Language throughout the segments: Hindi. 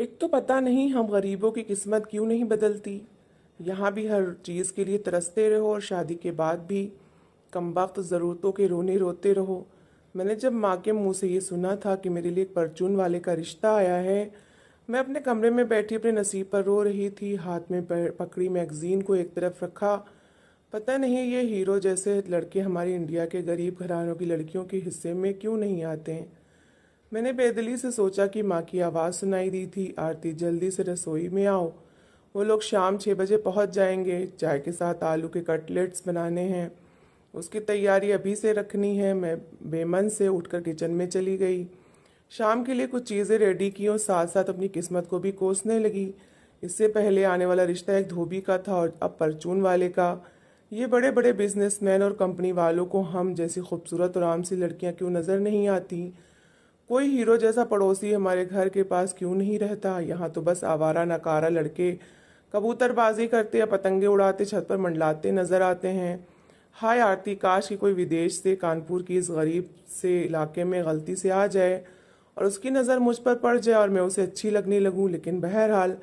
एक तो पता नहीं हम गरीबों की किस्मत क्यों नहीं बदलती। यहाँ भी हर चीज़ के लिए तरसते रहो और शादी के बाद भी कमबख्त ज़रूरतों के रोने रोते रहो। मैंने जब माँ के मुंह से ये सुना था कि मेरे लिए एक परचून वाले का रिश्ता आया है, मैं अपने कमरे में बैठी अपने नसीब पर रो रही थी। हाथ में पकड़ी मैगजीन को एक तरफ रखा। पता नहीं ये हीरो जैसे लड़के हमारी इंडिया के गरीब घरानों की लड़कियों के हिस्से में क्यों नहीं आते हैं। मैंने बेदिली से सोचा कि माँ की आवाज़ सुनाई दी थी, आरती जल्दी से रसोई में आओ। वो लोग शाम 6 बजे पहुँच जाएंगे। चाय के साथ आलू के कटलेट्स बनाने हैं, उसकी तैयारी अभी से रखनी है। मैं बेमन से उठकर किचन में चली गई। शाम के लिए कुछ चीज़ें रेडी की और साथ साथ अपनी किस्मत को भी कोसने लगी। इससे पहले आने वाला रिश्ता एक धोबी का था और अब परचून वाले का। ये बड़े बड़े बिजनेसमैन और कंपनी वालों को हम जैसी खूबसूरत और आम सी लड़कियां क्यों नज़र नहीं आती। कोई हीरो जैसा पड़ोसी हमारे घर के पास क्यों नहीं रहता। यहाँ तो बस आवारा नकारा लड़के कबूतरबाजी करते या पतंगे उड़ाते छत पर मंडलाते नजर आते हैं। हाय आरती, काश कि कोई विदेश से कानपुर की इस गरीब से इलाके में गलती से आ जाए और उसकी नज़र मुझ पर पड़ जाए और मैं उसे अच्छी लगने लगूं। लेकिन बहरहाल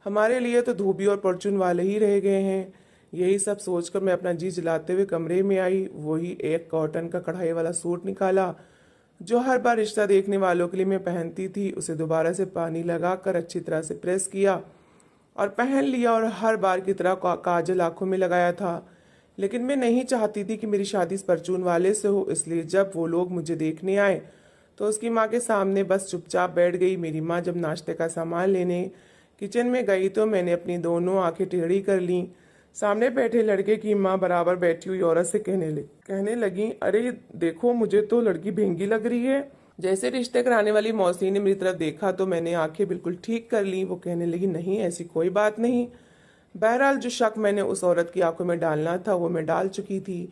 हमारे लिए तो धोबी और परचून वाले ही रह गए हैं। यही सब सोचकर मैं अपना जी जलाते हुए कमरे में आई। वही एक कॉटन का कढ़ाई वाला सूट निकाला जो हर बार रिश्ता देखने वालों के लिए मैं पहनती थी। उसे दोबारा से पानी लगाकर अच्छी तरह से प्रेस किया और पहन लिया और हर बार की तरह काजल आंखों में लगाया था। लेकिन मैं नहीं चाहती थी कि मेरी शादी इस परचून वाले से हो, इसलिए जब वो लोग मुझे देखने आए तो उसकी माँ के सामने बस चुपचाप बैठ गई। मेरी माँ जब नाश्ते का सामान लेने किचन में गई तो मैंने अपनी दोनों आंखें टेढ़ी कर लीं। सामने बैठे लड़के की माँ बराबर बैठी हुई औरत से कहने लगी, अरे देखो, मुझे तो लड़की भेंगी लग रही है। जैसे रिश्ते कराने वाली मौसी ने मेरी तरफ देखा तो मैंने आंखें बिल्कुल ठीक कर ली। वो कहने लगी, नहीं ऐसी कोई बात नहीं। बहरहाल जो शक मैंने उस औरत की आंखों में डालना था वो मैं डाल चुकी थी।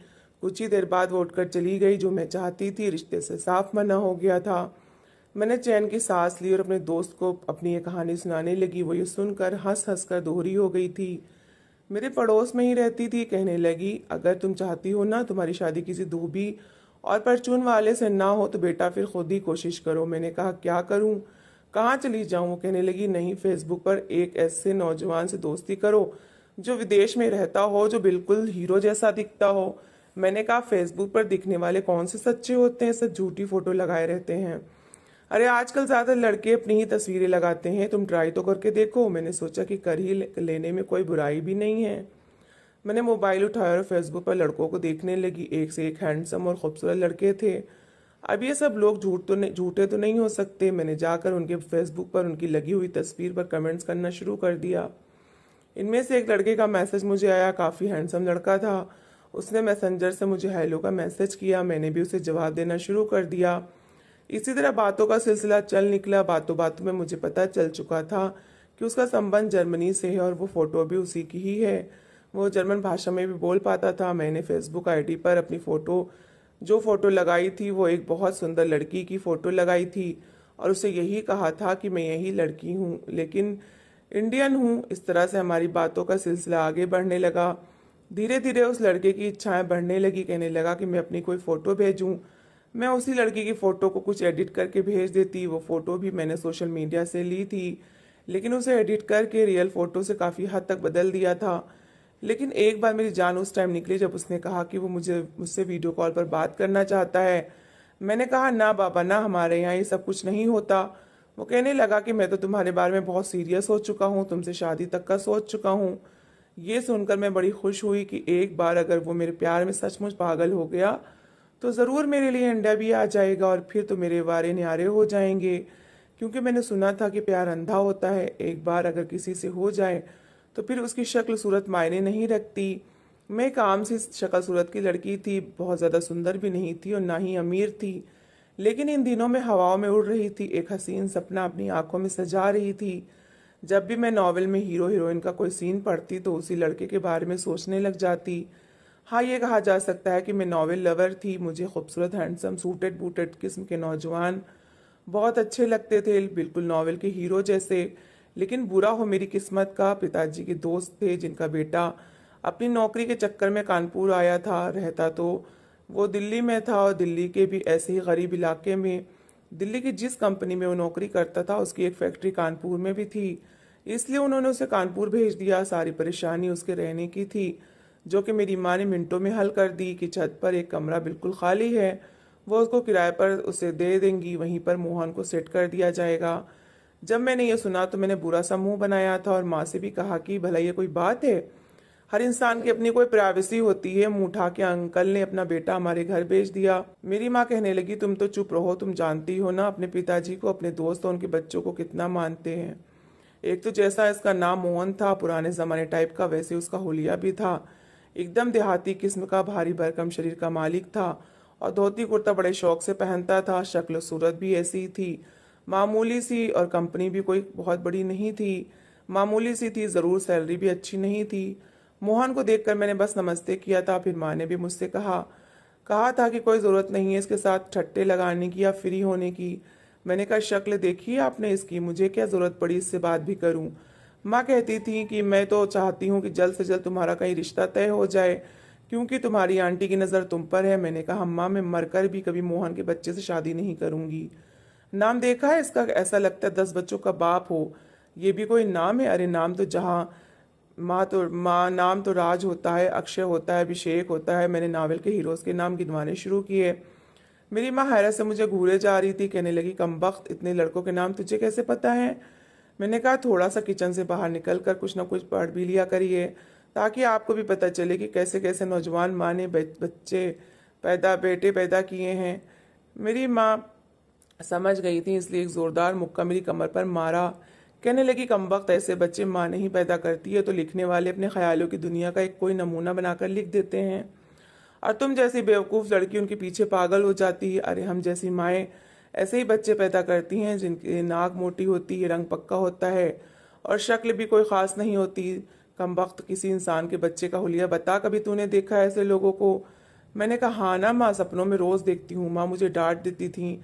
कुछ ही देर बाद वो उठकर चली गई। जो मैं चाहती थी, रिश्ते से साफ मना हो गया था। मैंने चैन की सांस ली और अपने दोस्त को अपनी ये कहानी सुनाने लगी। वो ये सुनकर हंस हंस कर दोहरी हो गई थी। मेरे पड़ोस में ही रहती थी। कहने लगी, अगर तुम चाहती हो ना तुम्हारी शादी किसी धोबी और परचून वाले से ना हो तो बेटा फिर खुद ही कोशिश करो। मैंने कहा, क्या करूं, कहाँ चली जाऊं। वो कहने लगी, नहीं, फेसबुक पर एक ऐसे नौजवान से दोस्ती करो जो विदेश में रहता हो, जो बिल्कुल हीरो जैसा दिखता हो। मैंने कहा, फेसबुक पर दिखने वाले कौन से सच्चे होते हैं, सब झूठी फोटो लगाए रहते हैं। अरे आजकल ज्यादा लड़के अपनी ही तस्वीरें लगाते हैं, तुम ट्राई तो करके देखो। मैंने सोचा कि कर ही लेने में कोई बुराई भी नहीं है। मैंने मोबाइल उठाया और फेसबुक पर लड़कों को देखने लगी। एक से एक हैंडसम और खूबसूरत लड़के थे। अब ये सब लोग झूठे तो नहीं हो सकते। मैंने जाकर उनके फेसबुक पर उनकी लगी हुई तस्वीर पर कमेंट्स करना शुरू कर दिया। इनमें से एक लड़के का मैसेज मुझे आया। काफ़ी हैंडसम लड़का था। उसने मैसेंजर से मुझे हेलो का मैसेज किया। मैंने भी उसे जवाब देना शुरू कर दिया। इसी तरह बातों का सिलसिला चल निकला। बातों बातों में मुझे पता चल चुका था कि उसका संबंध जर्मनी से है और वो फोटो भी उसी की ही है। वो जर्मन भाषा में भी बोल पाता था। मैंने फेसबुक आईडी पर अपनी जो फोटो लगाई थी वो एक बहुत सुंदर लड़की की फोटो लगाई थी और उसे यही कहा था कि मैं यही लड़की हूँ, लेकिन इंडियन हूँ। इस तरह से हमारी बातों का सिलसिला आगे बढ़ने लगा। धीरे धीरे उस लड़के की इच्छाएं बढ़ने लगी। कहने लगा कि मैं अपनी कोई फ़ोटो भेजूं। मैं उसी लड़की की फ़ोटो को कुछ एडिट करके भेज देती। वो फ़ोटो भी मैंने सोशल मीडिया से ली थी, लेकिन उसे एडिट करके रियल फ़ोटो से काफ़ी हद तक बदल दिया था। लेकिन एक बार मेरी जान उस टाइम निकली जब उसने कहा कि वो मुझसे वीडियो कॉल पर बात करना चाहता है। मैंने कहा, ना बाबा ना, हमारे यहाँ ये सब कुछ नहीं होता। वो कहने लगा कि मैं तो तुम्हारे बारे में बहुत सीरियस हो चुका हूँ, तुमसे शादी तक का सोच चुका हूँ। ये सुनकर मैं बड़ी खुश हुई कि एक बार अगर वो मेरे प्यार में सचमुच पागल हो गया तो ज़रूर मेरे लिए इंडिया भी आ जाएगा और फिर तो मेरे वारे न्यारे हो जाएंगे। क्योंकि मैंने सुना था कि प्यार अंधा होता है, एक बार अगर किसी से हो जाए तो फिर उसकी शक्ल सूरत मायने नहीं रखती। मैं एक आम सी शक्ल सूरत की लड़की थी, बहुत ज़्यादा सुंदर भी नहीं थी और ना ही अमीर थी, लेकिन इन दिनों में हवाओं में उड़ रही थी। एक हसीन सपना अपनी आंखों में सजा रही थी। जब भी मैं नॉवेल में हीरो हीरोइन का कोई सीन पढ़ती तो उसी लड़के के बारे में सोचने लग जाती। हाँ, ये कहा जा सकता है कि मैं नॉवेल लवर थी। मुझे खूबसूरत हैंडसम सूटेड बूटेड किस्म के नौजवान बहुत अच्छे लगते थे, बिल्कुल नॉवेल के हीरो जैसे। लेकिन बुरा हो मेरी किस्मत का, पिताजी के दोस्त थे जिनका बेटा अपनी नौकरी के चक्कर में कानपुर आया था। रहता तो वो दिल्ली में था और दिल्ली के भी ऐसे ही गरीब इलाके में। दिल्ली की जिस कंपनी में वो नौकरी करता था उसकी एक फैक्ट्री कानपुर में भी थी, इसलिए उन्होंने उसे कानपुर भेज दिया। सारी परेशानी उसके रहने की थी, जो कि मेरी माँ ने मिनटों में हल कर दी कि छत पर एक कमरा बिल्कुल खाली है, वो उसको किराए पर उसे दे देंगी, वहीं पर मोहन को सेट कर दिया जाएगा। जब मैंने ये सुना तो मैंने बुरा सा मुंह बनाया था और माँ से भी कहा कि भला ये कोई बात है, हर इंसान की अपनी कोई प्राइवेसी होती है। मुंह उठा के अंकल ने अपना बेटा हमारे घर भेज दिया। मेरी माँ कहने लगी, तुम तो चुप रहो, तुम जानती हो ना अपने पिताजी को, अपने दोस्त और उनके बच्चों को कितना मानते हैं। एक तो जैसा इसका नाम मोहन था, पुराने जमाने टाइप का, वैसे उसका हुलिया भी था। एकदम देहाती किस्म का, भारी भरकम शरीर का मालिक था और धोती कुर्ता बड़े शौक से पहनता था। शक्ल सूरत भी ऐसी ही थी, मामूली सी, और कंपनी भी कोई बहुत बड़ी नहीं थी, मामूली सी थी, जरूर सैलरी भी अच्छी नहीं थी। मोहन को देखकर मैंने बस नमस्ते किया था। फिर माँ ने भी मुझसे कहा था कि कोई ज़रूरत नहीं है इसके साथ ठट्टे लगाने की या फ्री होने की। मैंने कहा, शक्ल देखी है आपने इसकी, मुझे क्या ज़रूरत पड़ी इससे बात भी करूं। माँ कहती थी कि मैं तो चाहती हूँ कि जल्द से जल्द तुम्हारा कहीं रिश्ता तय हो जाए, क्योंकि तुम्हारी आंटी की नज़र तुम पर है। मैंने कहा, अम्मा मैं मरकर भी कभी मोहन के बच्चे से शादी नहीं करूंगी। नाम देखा है इसका, ऐसा लगता है 10 बच्चों का बाप हो। ये भी कोई नाम है? अरे नाम तो जहाँ माँ नाम तो राज होता है, अक्षय होता है, अभिषेक होता है। मैंने नावल के हीरोज के नाम गिनवाने शुरू किए। मेरी माँ हैरत से मुझे घूरे जा रही थी, कहने लगी, कमबख्त, इतने लड़कों के नाम तुझे कैसे पता है? मैंने कहा, थोड़ा सा किचन से बाहर निकल कर कुछ ना कुछ पढ़ भी लिया करिए, ताकि आपको भी पता चले कि कैसे कैसे नौजवान माँ ने बेटे पैदा किए हैं। मेरी माँ समझ गई थी, इसलिए एक जोरदार मुक्का मेरी कमर पर मारा। कहने लगी, कमबख्त, ऐसे बच्चे माँ नहीं पैदा करती है तो लिखने वाले अपने ख्यालों की दुनिया का एक कोई नमूना बनाकर लिख देते हैं, और तुम जैसी बेवकूफ़ लड़की उनके पीछे पागल हो जाती है। अरे हम जैसी माएँ ऐसे ही बच्चे पैदा करती हैं, जिनकी नाक मोटी होती है, रंग पक्का होता है और शक्ल भी कोई ख़ास नहीं होती। कमबख्त, किसी इंसान के बच्चे का हुलिया बता, कभी तूने देखा है ऐसे लोगों को? मैंने कहा, हाँ ना माँ, सपनों में रोज़ देखती हूँ। माँ मुझे डांट देती थी।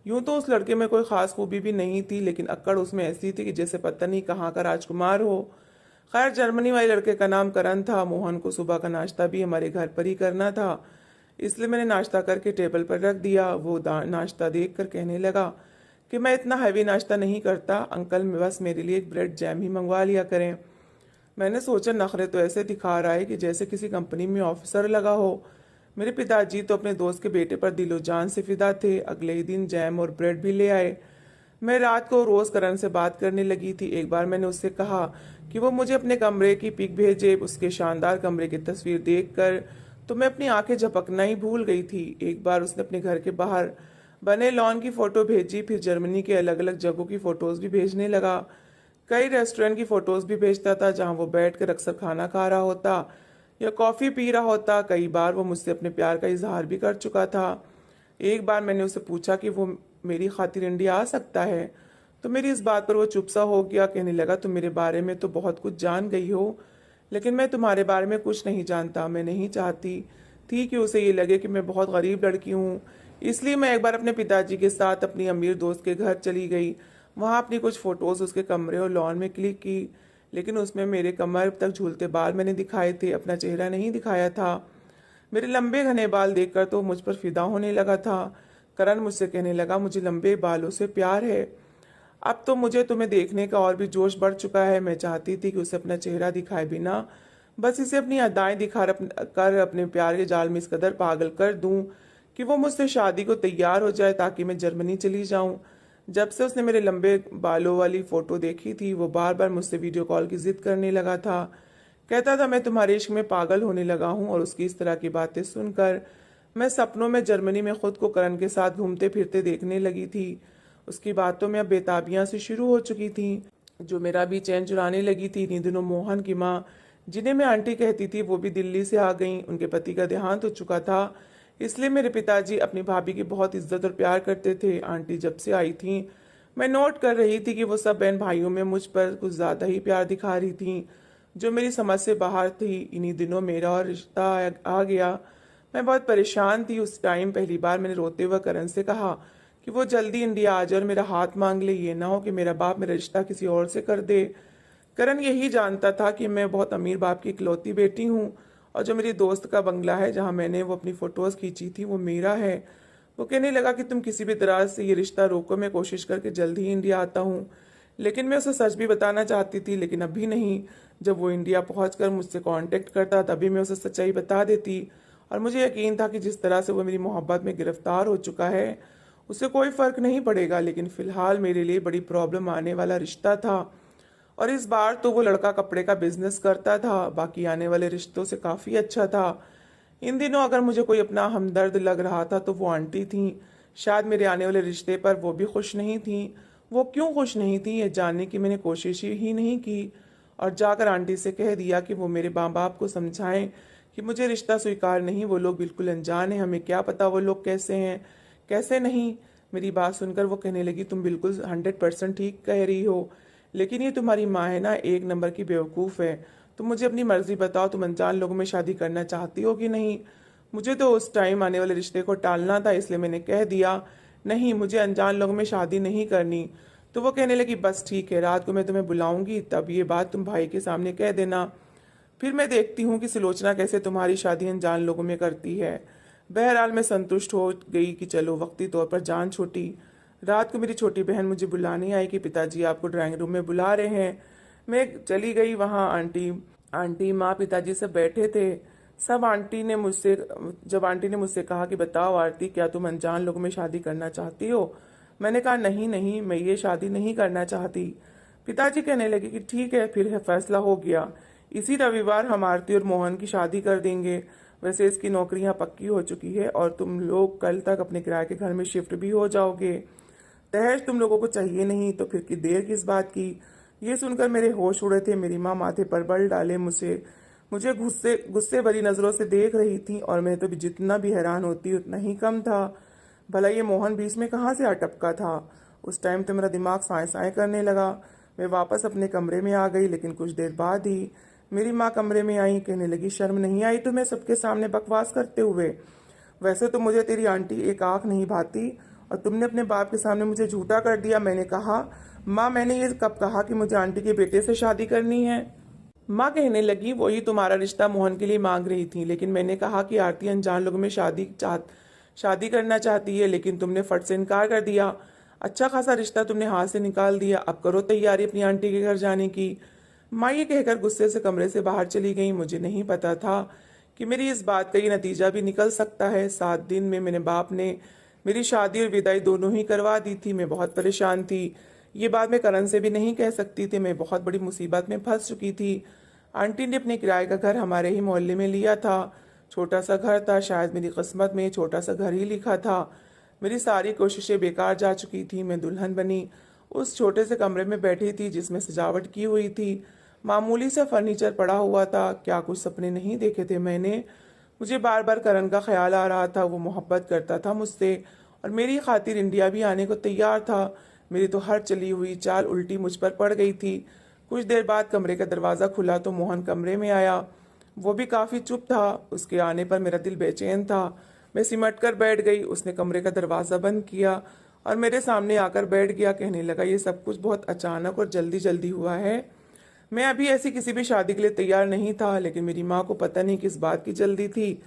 यूं तो उस लड़के में कोई खास खूबी भी नहीं थी, लेकिन अक्कड़ उसमें ऐसी थी कि जैसे पता नहीं कहाँ का राजकुमार हो। खैर, जर्मनी वाले लड़के का नाम करण था। मोहन को सुबह का नाश्ता भी हमारे घर पर ही करना था, इसलिए मैंने नाश्ता करके टेबल पर रख दिया। वो नाश्ता देख कर कहने लगा कि मैं इतना हैवी नाश्ता नहीं करता अंकल, मैं बस मेरे लिए एक ब्रेड जैम ही मंगवा लिया करें। मैंने सोचा, नखरे तो ऐसे दिखा रहा है कि जैसे किसी कंपनी में ऑफिसर लगा हो। मेरे पिताजी तो अपने दोस्त के बेटे पर दिलो जान से फिदा थे। अगले ही दिन जैम और ब्रेड भी ले आए। मैं रात को रोज करण से बात करने लगी थी। एक बार मैंने उससे कहा कि वो मुझे अपने कमरे की पिक भेजे। उसके शानदार कमरे की तस्वीर देखकर तो मैं अपनी आंखें झपकना ही भूल गई थी। एक बार उसने अपने घर के बाहर बने लॉन की फोटो भेजी, फिर जर्मनी के अलग अलग जगहों की फोटोज भी भेजने लगा। कई रेस्टोरेंट की फोटोज भी भेजता था जहां वो बैठकर अक्सर खाना खा रहा होता या कॉफी पी रहा होता। कई बार वो मुझसे अपने प्यार का इजहार भी कर चुका था। एक बार मैंने उससे पूछा कि वो मेरी खातिर इंडिया आ सकता है, तो मेरी इस बात पर वो चुप सा हो गया। कहने लगा, तुम मेरे बारे में तो बहुत कुछ जान गई हो, लेकिन मैं तुम्हारे बारे में कुछ नहीं जानता। मैं नहीं चाहती थी कि उसे ये लगे कि मैं बहुत गरीब लड़की हूँ, इसलिए मैं एक बार अपने पिताजी के साथ अपनी अमीर दोस्त के घर चली गई। वहाँ अपनी कुछ फ़ोटोज़ उसके कमरे और लॉन में क्लिक की, लेकिन उसमें मेरे कमर तक झूलते बाल मैंने दिखाए थे, अपना चेहरा नहीं दिखाया था। मेरे लंबे घने बाल देखकर तो मुझ पर फिदा होने लगा था। करण मुझसे कहने लगा, मुझे लंबे बालों से प्यार है। अब तो मुझे तुम्हें देखने का और भी जोश बढ़ चुका है। मैं चाहती थी कि उसे अपना चेहरा दिखाए बिना बस इसे अपनी अदाएं दिखा कर अपने प्यार के जाल में इस कदर पागल कर दूं कि वो मुझसे शादी को तैयार हो जाए, ताकि मैं जर्मनी चली जाऊं। जब से उसने मेरे लंबे बालों वाली फोटो देखी थी, वो बार बार मुझसे वीडियो कॉल की जिद करने लगा था। कहता था, मैं तुम्हारे इश्क में पागल होने लगा हूँ। और उसकी इस तरह की बातें सुनकर मैं सपनों में जर्मनी में खुद को करण के साथ घूमते फिरते देखने लगी थी। उसकी बातों में अब बेताबियां से शुरू हो चुकी थी, जो मेरा भी चैन चुराने लगी थी। इन्हीं दिनों मोहन की माँ, जिन्हें मैं आंटी कहती थी, वो भी दिल्ली से आ गईं। उनके पति का देहांत हो चुका था, इसलिए मेरे पिताजी अपनी भाभी की बहुत इज्जत और प्यार करते थे। आंटी जब से आई थी, मैं नोट कर रही थी कि वो सब बहन भाइयों में मुझ पर कुछ ज्यादा ही प्यार दिखा रही थी, जो मेरी समझ से बाहर थी। इन्हीं दिनों मेरा और रिश्ता आ गया। मैं बहुत परेशान थी। उस टाइम पहली बार मैंने रोते हुए करण से कहा कि वो जल्दी इंडिया आ जाए और मेरा हाथ मांग ले। ये ना हो कि मेरा बाप मेरा रिश्ता किसी और से कर दे। करण यही जानता था कि मैं बहुत अमीर बाप की इकलौती बेटी हूँ, और जो मेरी दोस्त का बंगला है जहाँ मैंने वो अपनी फोटोज खींची थी, वो मेरा है। वो कहने लगा कि तुम किसी भी तरह से ये रिश्ता रोको, मैं कोशिश करके जल्द ही इंडिया आता हूँ। लेकिन मैं उसे सच भी बताना चाहती थी, लेकिन अभी नहीं। जब वो इंडिया पहुंचकर मुझसे कांटेक्ट करता तभी मैं उसे सच्चाई बता देती। और मुझे यकीन था कि जिस तरह से वो मेरी मोहब्बत में गिरफ्तार हो चुका है उससे कोई फर्क नहीं पड़ेगा, लेकिन फिलहाल मेरे लिए बड़ी प्रॉब्लम आने वाला रिश्ता था। और इस बार तो वो लड़का कपड़े का बिजनेस करता था, बाकी आने वाले रिश्तों से काफ़ी अच्छा था। इन दिनों अगर मुझे कोई अपना हमदर्द लग रहा था तो वो आंटी थी। शायद मेरे आने वाले रिश्ते पर वो भी खुश नहीं थी। वो क्यों खुश नहीं थी ये जानने की मैंने कोशिश ही नहीं की, और जाकर आंटी से कह दिया कि वो मेरे माँ बाप को समझाएं कि मुझे रिश्ता स्वीकार नहीं। वो लोग बिल्कुल अनजान हैं, हमें क्या पता वो लोग कैसे हैं कैसे नहीं। मेरी बात सुनकर वो कहने लगी, तुम बिल्कुल 100% ठीक कह रही हो, लेकिन ये तुम्हारी माँ है ना, एक नंबर की बेवकूफ़ है। तुम मुझे अपनी मर्जी बताओ, तुम अनजान लोगों में शादी करना चाहती हो कि नहीं। मुझे तो उस टाइम आने वाले रिश्ते को टालना था, इसलिए मैंने कह दिया नहीं, मुझे अनजान लोगों में शादी नहीं करनी। तो वो कहने लगी, बस ठीक है, रात को मैं तुम्हें बुलाऊंगी, तब ये बात तुम भाई के सामने कह देना। फिर मैं देखती हूँ कि सुलोचना कैसे तुम्हारी शादी अनजान लोगों में करती है। बहरहाल मैं संतुष्ट हो गई कि चलो वक्ती तौर पर जान छूटी। रात को मेरी छोटी बहन मुझे बुलाने आई कि पिताजी आपको ड्राइंग रूम में बुला रहे हैं। मैं चली गई वहाँ। आंटी आंटी माँ पिताजी सब बैठे थे। सब आंटी ने मुझसे जब आंटी ने मुझसे कहा कि बताओ आरती, क्या तुम अनजान लोगों में शादी करना चाहती हो। मैंने कहा नहीं नहीं, मैं ये शादी नहीं करना चाहती। पिताजी कहने लगे कि ठीक है, फिर है फैसला हो गया, इसी रविवार हम आरती और मोहन की शादी कर देंगे। वैसे इसकी नौकरी यहाँ पक्की हो चुकी है और तुम लोग कल तक अपने किराए के घर में शिफ्ट भी हो जाओगे। दहेज तुम लोगों को चाहिए नहीं तो फिर की देर किस बात की। ये सुनकर मेरे होश उड़े थे। मेरी माँ माथे पर बल डाले मुझे मुझे गुस्से गुस्से भरी नजरों से देख रही थी, और मैं तो भी जितना भी हैरान होती उतना ही कम था। भला ये मोहन बीच में कहाँ से अटपका था। उस टाइम तो मेरा दिमाग साए साए करने लगा। मैं वापस अपने कमरे में आ गई, लेकिन कुछ देर बाद ही मेरी माँ कमरे में आई। कहने लगी, शर्म नहीं आई तुम्हें सबके सामने बकवास करते हुए। वैसे तो मुझे तेरी आंटी एक आंख नहीं भाती, और तुमने अपने बाप के सामने मुझे झूठा कर दिया। मैंने कहा, माँ मैंने ये कब कहा कि मुझे आंटी के बेटे से शादी करनी है। माँ कहने लगी, वही तुम्हारा रिश्ता मोहन के लिए मांग रही थी, लेकिन मैंने कहा कि आरती अनजान लोगों में शादी करना चाहती है, लेकिन तुमने फट से इनकार कर दिया। अच्छा खासा रिश्ता तुमने हाथ से निकाल दिया, अब करो तैयारी अपनी आंटी के घर जाने की। माँ ये कहकर गुस्से से कमरे से बाहर चली गई। मुझे नहीं पता था कि मेरी इस बात का ये नतीजा भी निकल सकता है। 7 दिन में मेरे बाप ने मेरी शादी और विदाई दोनों ही करवा दी थी। मैं बहुत परेशान थी। ये बात मैं करण से भी नहीं कह सकती थी। मैं बहुत बड़ी मुसीबत में फंस चुकी थी। आंटी ने अपने किराए का घर हमारे ही मोहल्ले में लिया था। छोटा सा घर था, शायद मेरी किस्मत में छोटा सा घर ही लिखा था। मेरी सारी कोशिशें बेकार जा चुकी थी। मैं दुल्हन बनी उस छोटे से कमरे में बैठी थी जिसमें सजावट की हुई थी। मामूली सा फर्नीचर पड़ा हुआ था। क्या कुछ सपने नहीं देखे थे मैंने। मुझे बार बार करण का ख्याल आ रहा था। वो मोहब्बत करता था मुझसे और मेरी खातिर इंडिया भी आने को तैयार था। मेरी तो हर चली हुई चाल उल्टी मुझ पर पड़ गई थी। कुछ देर बाद कमरे का दरवाज़ा खुला तो मोहन कमरे में आया। वो भी काफ़ी चुप था। उसके आने पर मेरा दिल बेचैन था। मैं सिमट कर बैठ गई। उसने कमरे का दरवाज़ा बंद किया और मेरे सामने आकर बैठ गया। कहने लगा, ये सब कुछ बहुत अचानक और जल्दी जल्दी हुआ है। मैं अभी ऐसी किसी भी शादी के लिए तैयार नहीं था, लेकिन मेरी माँ को पता नहीं किस बात की जल्दी थी।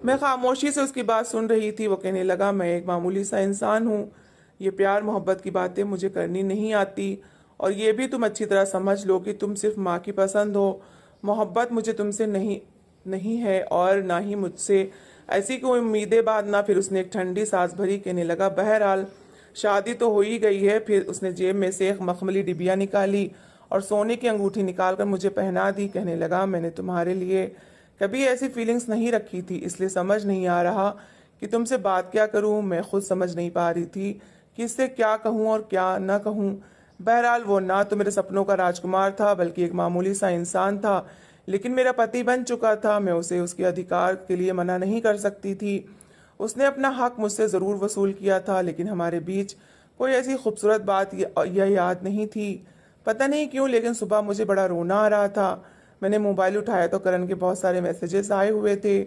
मैं खामोशी से उसकी बात सुन रही थी। वो कहने लगा, मैं एक मामूली सा इंसान हूँ। ये प्यार मोहब्बत की बातें मुझे करनी नहीं आती, और ये भी तुम अच्छी तरह समझ लो कि तुम सिर्फ माँ की पसंद हो। मोहब्बत मुझे तुमसे नहीं नहीं है और ना ही मुझसे। ऐसी कोई उम्मीदें बांधना। फिर उसने एक ठंडी सांस भरी। कहने लगा, बहरहाल शादी तो हो ही गई है। फिर उसने जेब में से एक मखमली डिबिया निकाली और सोने की अंगूठी निकालकर मुझे पहना दी। कहने लगा, मैंने तुम्हारे लिए कभी ऐसी फीलिंग्स नहीं रखी थी, इसलिए समझ नहीं आ रहा कि तुमसे बात क्या करूं। मैं खुद समझ नहीं पा रही थी कि इससे क्या कहूं और क्या न कहूं। बहरहाल वो ना तो मेरे सपनों का राजकुमार था, बल्कि एक मामूली सा इंसान था, लेकिन मेरा पति बन चुका था। मैं उसे उसके अधिकार के लिए मना नहीं कर सकती थी। उसने अपना हक मुझसे ज़रूर वसूल किया था, लेकिन हमारे बीच कोई ऐसी खूबसूरत बात यह याद नहीं थी। पता नहीं क्यों, लेकिन सुबह मुझे बड़ा रोना आ रहा था। मैंने मोबाइल उठाया तो करण के बहुत सारे मैसेजेस आए हुए थे।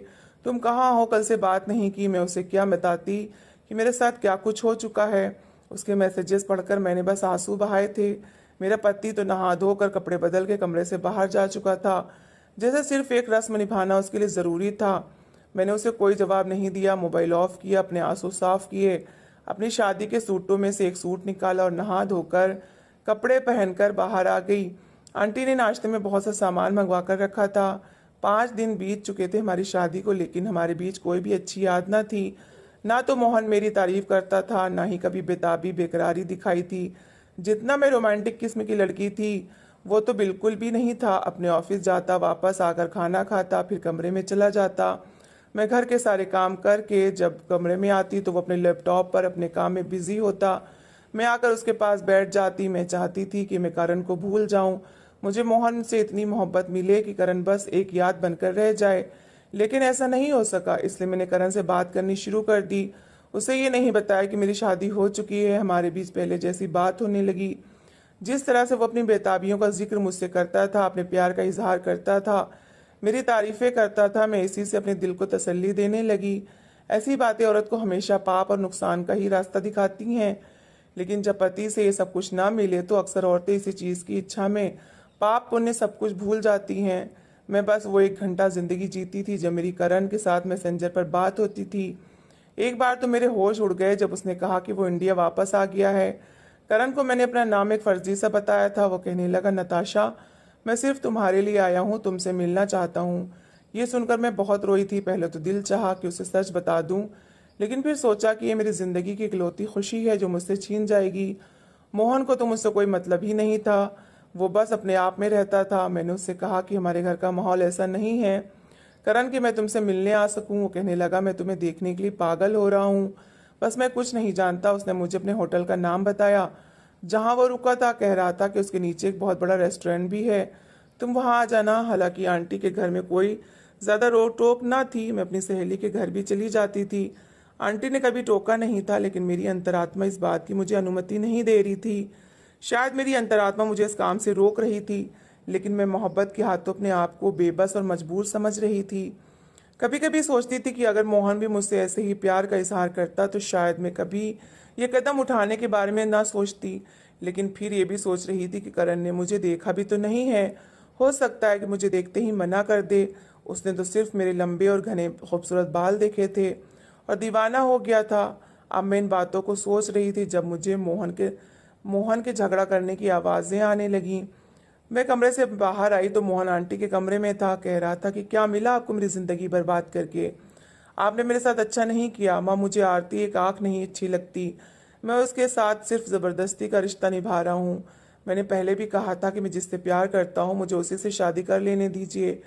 तुम कहाँ हो, कल से बात नहीं की। मैं उसे क्या बताती कि मेरे साथ क्या कुछ हो चुका है। उसके मैसेजेस पढ़कर मैंने बस आंसू बहाए थे। मेरा पति तो नहा धोकर कपड़े बदल के कमरे से बाहर जा चुका था, जैसे सिर्फ एक रस्म निभाना उसके लिए ज़रूरी था। मैंने उसे कोई जवाब नहीं दिया। मोबाइल ऑफ किया, अपने आंसू साफ किए, अपनी शादी के सूटों में से एक सूट निकाला और नहा धोकर कपड़े पहनकर बाहर आ गई। आंटी ने नाश्ते में बहुत सा सामान मंगवा कर रखा था। 5 दिन बीत चुके थे हमारी शादी को, लेकिन हमारे बीच कोई भी अच्छी याद न थी। ना तो मोहन मेरी तारीफ करता था, ना ही कभी बेताबी बेकरारी दिखाई थी। जितना मैं रोमांटिक किस्म की लड़की थी वो तो बिल्कुल भी नहीं था। अपने ऑफिस जाता, वापस आकर खाना खाता, फिर कमरे में चला जाता। मैं घर के सारे काम करके जब कमरे में आती तो वो अपने लैपटॉप पर अपने काम में बिजी होता। मैं आकर उसके पास बैठ जाती। मैं चाहती थी कि मैं करण को भूल जाऊं। मुझे मोहन से इतनी मोहब्बत मिले कि करण बस एक याद बनकर रह जाए, लेकिन ऐसा नहीं हो सका। इसलिए मैंने करण से बात करनी शुरू कर दी। उसे ये नहीं बताया कि मेरी शादी हो चुकी है। हमारे बीच पहले जैसी बात होने लगी। जिस तरह से वो अपनी बेताबियों का जिक्र मुझसे करता था, अपने प्यार का इजहार करता था, मेरी तारीफें करता था, मैं इसी से अपने दिल को तसल्ली देने लगी। ऐसी बातें औरत को हमेशा पाप और नुकसान का ही रास्ता दिखाती हैं, लेकिन जब पति से ये सब कुछ ना मिले तो अक्सर औरतें इसी चीज़ की इच्छा में पाप पुण्य सब कुछ भूल जाती हैं। मैं बस वो 1 घंटा जिंदगी जीती थी जब मेरी करण के साथ मैसेंजर पर बात होती थी। एक बार तो मेरे होश उड़ गए जब उसने कहा कि वो इंडिया वापस आ गया है। करण को मैंने अपना नाम एक फर्जी सा बताया था। वो कहने लगा, नताशा, मैं सिर्फ तुम्हारे लिए आया हूँ, तुमसे मिलना चाहता हूँ। ये सुनकर मैं बहुत रोई थी। पहले तो दिल चाहा कि उसे सच बता दूं, लेकिन फिर सोचा कि ये मेरी जिंदगी की इकलौती खुशी है जो मुझसे छीन जाएगी। मोहन को तो मुझसे कोई मतलब ही नहीं था, वो बस अपने आप में रहता था। मैंने उससे कहा कि हमारे घर का माहौल ऐसा नहीं है करण कि मैं तुमसे मिलने आ सकूं। वो कहने लगा, मैं तुम्हें देखने के लिए पागल हो रहा हूँ, बस मैं कुछ नहीं जानता। उसने मुझे अपने होटल का नाम बताया जहाँ वो रुका था। कह रहा था कि उसके नीचे एक बहुत बड़ा रेस्टोरेंट भी है, तुम वहाँ आ जाना। हालांकि आंटी के घर में कोई ज़्यादा रोक टोक ना थी, मैं अपनी सहेली के घर भी चली जाती थी। आंटी ने कभी टोका नहीं था, लेकिन मेरी अंतरात्मा इस बात की मुझे अनुमति नहीं दे रही थी। शायद मेरी अंतरात्मा मुझे इस काम से रोक रही थी, लेकिन मैं मोहब्बत के हाथों अपने आप को बेबस और मजबूर समझ रही थी। कभी कभी सोचती थी कि अगर मोहन भी मुझसे ऐसे ही प्यार का इजहार करता तो शायद मैं कभी ये कदम उठाने के बारे में ना सोचती। लेकिन फिर ये भी सोच रही थी कि करण ने मुझे देखा भी तो नहीं है, हो सकता है कि मुझे देखते ही मना कर दे। उसने तो सिर्फ मेरे लंबे और घने खूबसूरत बाल देखे थे और दीवाना हो गया था। अब मैं इन बातों को सोच रही थी जब मुझे मोहन के झगड़ा करने की आवाज़ें आने लगीं। मैं कमरे से बाहर आई तो मोहन आंटी के कमरे में था। कह रहा था कि क्या मिला आपको मेरी ज़िंदगी बर्बाद करके? आपने मेरे साथ अच्छा नहीं किया। माँ, मुझे आरती एक आँख नहीं अच्छी लगती। मैं उसके साथ सिर्फ ज़बरदस्ती का रिश्ता निभा रहा हूँ। मैंने पहले भी कहा था कि मैं जिससे प्यार करता हूँ मुझे उसी से शादी कर लेने दीजिए,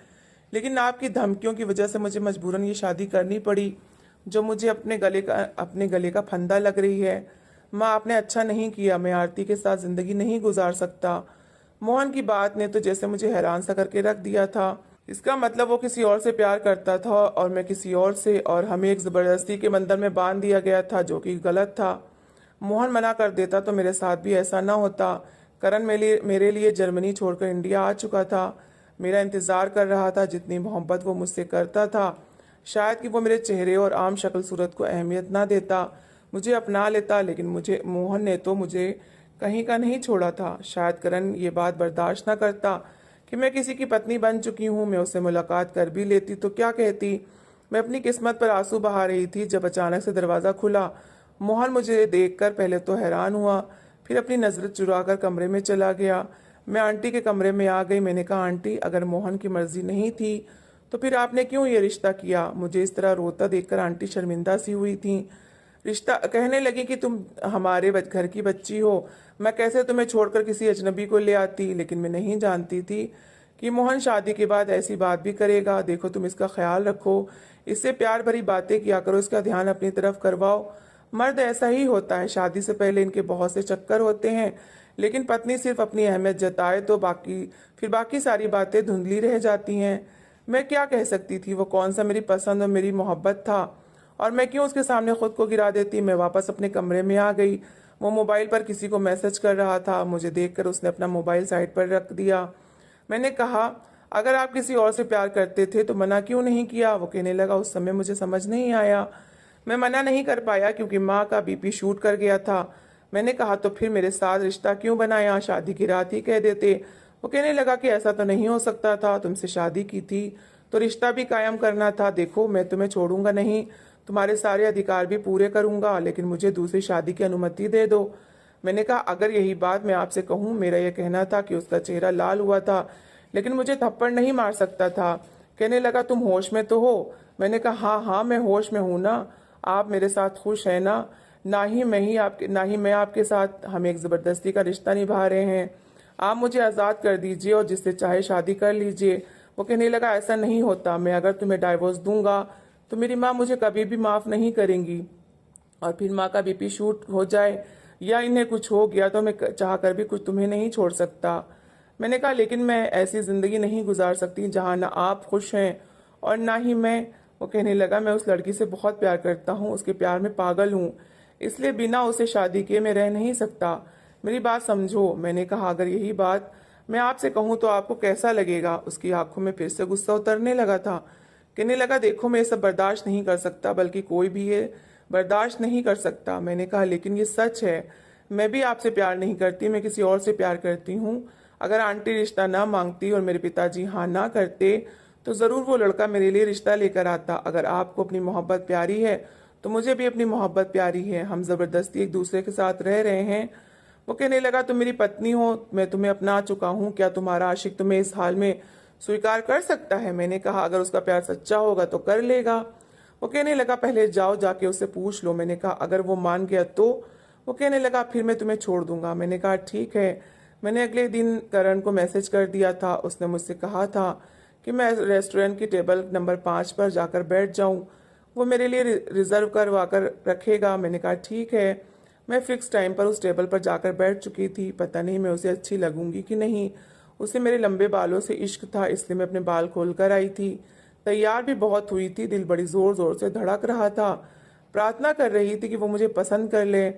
लेकिन आपकी धमकियों की वजह से मुझे मजबूरन ये शादी करनी पड़ी, जो मुझे अपने गले का फंदा लग रही है। माँ, आपने अच्छा नहीं किया। मैं आरती के साथ ज़िंदगी नहीं गुजार सकता। मोहन की बात ने तो जैसे मुझे हैरान सा करके रख दिया था। इसका मतलब वो किसी और से प्यार करता था और मैं किसी और से, और हमें एक ज़बरदस्ती के बंधन में बांध दिया गया था जो कि गलत था। मोहन मना कर देता तो मेरे साथ भी ऐसा ना होता। करण मेरे लिए जर्मनी छोड़कर इंडिया आ चुका था, मेरा इंतज़ार कर रहा था। जितनी मोहब्बत वो मुझसे करता था, शायद कि वो मेरे चेहरे और आम शक्ल सूरत को अहमियत ना देता, मुझे अपना लेता। लेकिन मोहन ने तो मुझे कहीं का नहीं छोड़ा था। शायद करण ये बात बर्दाश्त ना करता कि मैं किसी की पत्नी बन चुकी हूँ। मैं उससे मुलाकात कर भी लेती तो क्या कहती। मैं अपनी किस्मत पर आंसू बहा रही थी जब अचानक से दरवाज़ा खुला। मोहन मुझे देखकर पहले तो हैरान हुआ, फिर अपनी नज़र चुराकर कमरे में चला गया। मैं आंटी के कमरे में आ गई। मैंने कहा, आंटी, अगर मोहन की मर्जी नहीं थी तो फिर आपने क्यों ये रिश्ता किया? मुझे इस तरह रोता देखकर आंटी शर्मिंदा सी हुई थी। रिश्ता कहने लगी कि तुम हमारे घर की बच्ची हो, मैं कैसे तुम्हें छोड़कर किसी अजनबी को ले आती। लेकिन मैं नहीं जानती थी कि मोहन शादी के बाद ऐसी बात भी करेगा। देखो, तुम इसका ख्याल रखो, इससे प्यार भरी बातें किया करो, इसका ध्यान अपनी तरफ करवाओ। मर्द ऐसा ही होता है, शादी से पहले इनके बहुत से चक्कर होते हैं, लेकिन पत्नी सिर्फ अपनी अहमियत जताए तो बाकी सारी बातें धुंधली रह जाती हैं। मैं क्या कह सकती थी? वो कौन सा मेरी पसंद और मेरी मोहब्बत था, और मैं क्यों उसके सामने खुद को गिरा देती? मैं वापस अपने कमरे में आ गई। वो मोबाइल पर किसी को मैसेज कर रहा था। मुझे देखकर उसने अपना मोबाइल साइड पर रख दिया। मैंने कहा, अगर आप किसी और से प्यार करते थे तो मना क्यों नहीं किया? वो कहने लगा, उस समय मुझे समझ नहीं आया, मैं मना नहीं कर पाया क्योंकि माँ का बीपी शूट कर गया था। मैंने कहा, तो फिर मेरे साथ रिश्ता क्यों बनाया? शादी की रात ही कह देते। वो कहने लगा कि ऐसा तो नहीं हो सकता था, तुमसे शादी की थी तो रिश्ता भी कायम करना था। देखो, मैं तुम्हें छोड़ूंगा नहीं, तुम्हारे सारे अधिकार भी पूरे करूंगा, लेकिन मुझे दूसरी शादी की अनुमति दे दो। मैंने कहा, अगर यही बात मैं आपसे कहूँ, मेरा यह कहना था कि उसका चेहरा लाल हुआ था, लेकिन मुझे थप्पड़ नहीं मार सकता था। कहने लगा, तुम होश में तो हो? मैंने कहा, हाँ हाँ, मैं होश में हूं ना। आप मेरे साथ खुश हैं ना? ना ही मैं आपके साथ। हम एक जबरदस्ती का रिश्ता निभा रहे हैं। आप मुझे आजाद कर दीजिए और जिससे चाहे शादी कर लीजिए। वो कहने लगा, ऐसा नहीं होता। मैं अगर तुम्हें डाइवोर्स दूंगा तो मेरी माँ मुझे कभी भी माफ नहीं करेंगी, और फिर माँ का बीपी शूट हो जाए या इन्हें कुछ हो गया तो मैं चाह कर भी कुछ तुम्हें नहीं छोड़ सकता। मैंने कहा, लेकिन मैं ऐसी जिंदगी नहीं गुजार सकती जहाँ ना आप खुश हैं और ना ही मैं। वो कहने लगा, मैं उस लड़की से बहुत प्यार करता हूँ, उसके प्यार में पागल हूँ, इसलिए बिना उसे शादी किए मैं रह नहीं सकता। मेरी बात समझो। मैंने कहा, अगर यही बात मैं आपसे कहूँ तो आपको कैसा लगेगा? उसकी आंखों में फिर से गुस्सा उतरने लगा था। कहने लगा, देखो, मैं ये सब बर्दाश्त नहीं कर सकता, बल्कि कोई भी ये बर्दाश्त नहीं कर सकता। मैंने कहा, लेकिन ये सच है। मैं भी आपसे प्यार नहीं करती, मैं किसी और से प्यार करती हूँ। अगर आंटी रिश्ता ना मांगती और मेरे पिताजी हाँ ना करते तो जरूर वो लड़का मेरे लिए रिश्ता लेकर आता। अगर आपको अपनी मोहब्बत प्यारी है तो मुझे भी अपनी मोहब्बत प्यारी है। हम जबरदस्ती एक दूसरे के साथ रह रहे हैं। वो कहने लगा, तुम मेरी पत्नी हो, मैं तुम्हें अपना चुका हूँ, क्या तुम्हारा आशिक तुम्हें इस हाल में स्वीकार कर सकता है? मैंने कहा, अगर उसका प्यार सच्चा होगा तो कर लेगा। वो कहने लगा, पहले जाओ, जाके उससे पूछ लो। मैंने कहा, अगर वो मान गया तो? वो कहने लगा, फिर मैं तुम्हें छोड़ दूंगा। मैंने कहा, ठीक है। मैंने अगले दिन करण को मैसेज कर दिया था। उसने मुझसे कहा था कि मैं रेस्टोरेंट की टेबल नंबर 5 पर जाकर बैठ जाऊं, वो मेरे लिए रिजर्व करवा कर रखेगा। मैंने कहा, ठीक है। मैं फिक्स टाइम पर उस टेबल पर जाकर बैठ चुकी थी। पता नहीं मैं उसे अच्छी लगूंगी कि नहीं। उसे मेरे लंबे बालों से इश्क था, इसलिए मैं अपने बाल खोल कर आई थी। तैयार भी बहुत हुई थी, दिल बड़ी जोर जोर से धड़क रहा था। प्रार्थना कर रही थी कि वो मुझे पसंद कर ले।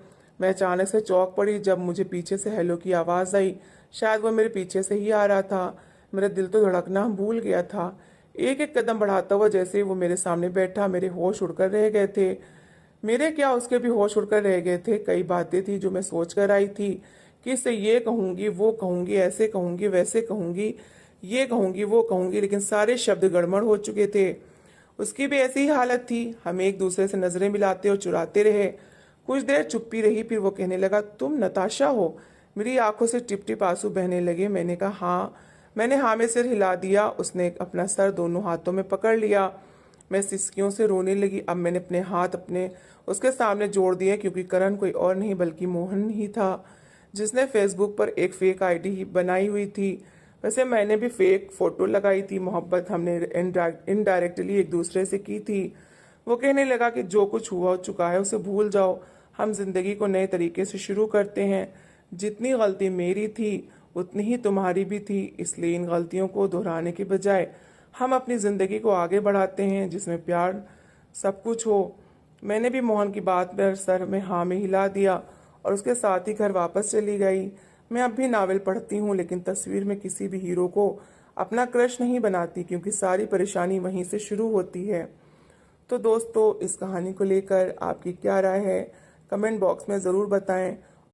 मैं अचानक से चौंक पड़ी जब मुझे पीछे से हेलो की आवाज आई। शायद वो मेरे पीछे से ही आ रहा था। मेरा दिल तो धड़कना भूल गया था। एक एक कदम बढ़ाता हुआ जैसे ही वो मेरे सामने बैठा, मेरे होश उड़कर रह गए थे। मेरे क्या, उसके भी होश उड़कर रह गए थे। कई बातें थी जो मैं सोच कर आई थी कि इससे ये कहूंगी, वो कहूंगी, ऐसे कहूंगी, वैसे कहूंगी, ये कहूंगी, वो कहूंगी, लेकिन सारे शब्द गड़बड़ हो चुके थे। उसकी भी ऐसी ही हालत थी। हम एक दूसरे से नजरें मिलाते और चुराते रहे। कुछ देर चुप्पी रही, फिर वो कहने लगा, तुम नताशा हो? मेरी आंखों से टिप टिप आंसू बहने लगे। मैंने कहा, हाँ। मैंने हाँ में सिर हिला दिया। उसने अपना सर दोनों हाथों में पकड़ लिया। मैं सिसकियों से रोने लगी। अब मैंने अपने हाथ अपने उसके सामने जोड़ दिए, क्योंकि करण कोई और नहीं बल्कि मोहन ही था, जिसने फेसबुक पर एक फेक आईडी बनाई हुई थी। वैसे मैंने भी फेक फोटो लगाई थी। मोहब्बत हमने इनडायरेक्टली एक दूसरे से की थी। वो कहने लगा कि जो कुछ हुआ हो चुका है, उसे भूल जाओ। हम जिंदगी को नए तरीके से शुरू करते हैं। जितनी गलती मेरी थी उतनी ही तुम्हारी भी थी, इसलिए इन गलतियों को दोहराने के बजाय हम अपनी जिंदगी को आगे बढ़ाते हैं, जिसमें प्यार सब कुछ हो। मैंने भी मोहन की बात पर सर में हाँ में हिला दिया और उसके साथ ही घर वापस चली गई। मैं अब भी नावल पढ़ती हूँ, लेकिन तस्वीर में किसी भी हीरो को अपना क्रश नहीं बनाती, क्योंकि सारी परेशानी वहीं से शुरू होती है। तो दोस्तों, इस कहानी को लेकर आपकी क्या राय है, कमेंट बॉक्स में ज़रूर बताएं।